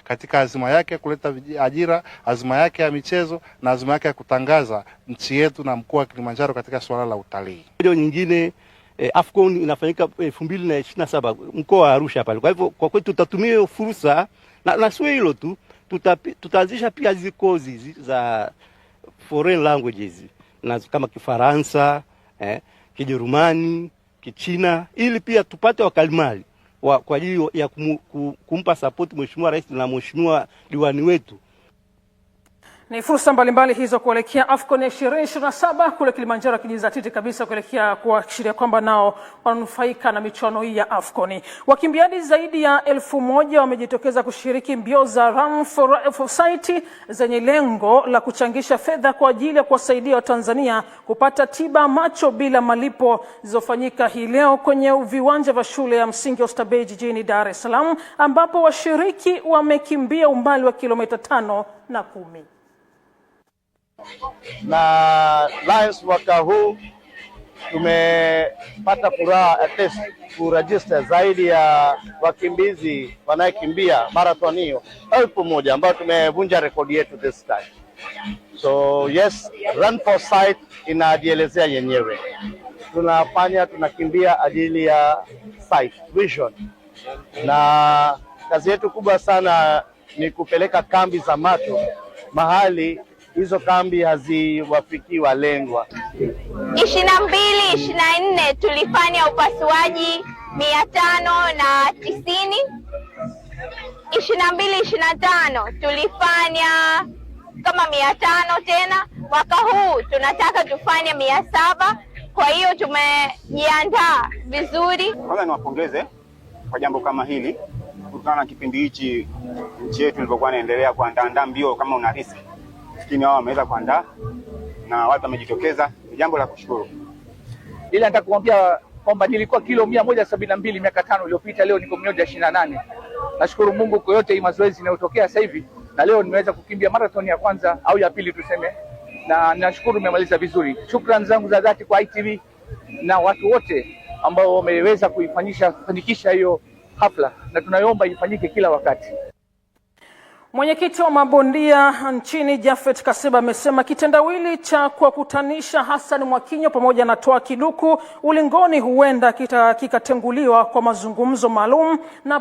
katika azima yake kuleta ajira, azima yake ya michezo na azima yake ya kutangaza nchi yetu na mkoa wa Kilimanjaro katika suala la utalii. Video nyingine AFCON inafanyika 2027 mkoa wa Arusha pale. Kwa hivyo kwa kweli tutatumia hiyo fursa na sio hilo tu, tutaanzisha pia hizo kozi za foreign languages na kama Kifaransa, Kijerumani, Kichina, ili pia tupate wakalimali kwa ajili ya kumpa support Mheshimiwa Rais na Mheshimiwa diwani wetu. Ni fursa mbalimbali hizo kuelekea AFCON 2027 kule Kilimanjaro, kijizatiti kabisa kuelekea kuashiria kwamba nao wananufaika na michuano hii ya AFCON. Wakimbiaji zaidi ya 1000 wamejitokeza kushiriki mbio za Run for Sight zenye lengo la kuchangisha fedha kwa ajili ya kuwasaidia Watanzania kupata tiba macho bila malipo, zilizofanyika hii leo kwenye viwanja vya shule ya msingi Oysterbay jijini Dar es Salaam, ambapo washiriki wamekimbia umbali wa kilomita 5 na 10. Na Lions mwaka huu tumepata furaha at least kuregister zaidi ya wakimbizi wanayekimbia marathon hiyo 1000 ambao tumevunja rekodi yetu this time. So yes, Run for Sight inajielezea yenyewe. Tunakimbia ajili ya sight, vision. Na kazi yetu kubwa sana ni kupeleka kambi za macho mahali hizo kambi haziwafikii walengwa. 22-24 tulifanya upasuaji 590. 22-25 tulifanya kama 500 tena. Mwaka huu tunataka tufanye 700. Kwa hiyo tumejiandaa vizuri. Kwanza niwapongeze kwa jambo kama hili. Kutokana na kipindi hichi nchi yetu ilipokuwa inaendelea kuandaa mbio kama una riski, lakini hao wameweza kuandaa na watu wamejitokeza, ni jambo la kushukuru. Ila nataka kuambia kwamba nilikuwa kilo 172 miaka 5 iliyopita, leo niko 128. Nashukuru Mungu kwa yote hii mazoezi yanayotokea sasa hivi, na leo nimeweza kukimbia marathon ya kwanza au ya pili tuseme, na nashukuru nimemaliza vizuri. Shukrani zangu za dhati kwa ITV na watu wote ambao wameweza kufanikisha hiyo hafla, na tunaomba ifanyike kila wakati. Mwenyekiti wa mabondia nchini Japhet Kaseba amesema kitendawili cha kuwakutanisha Hassan Mwakinyo pamoja na Toa Kiduku ulingoni huenda kikatenguliwa kwa mazungumzo maalum na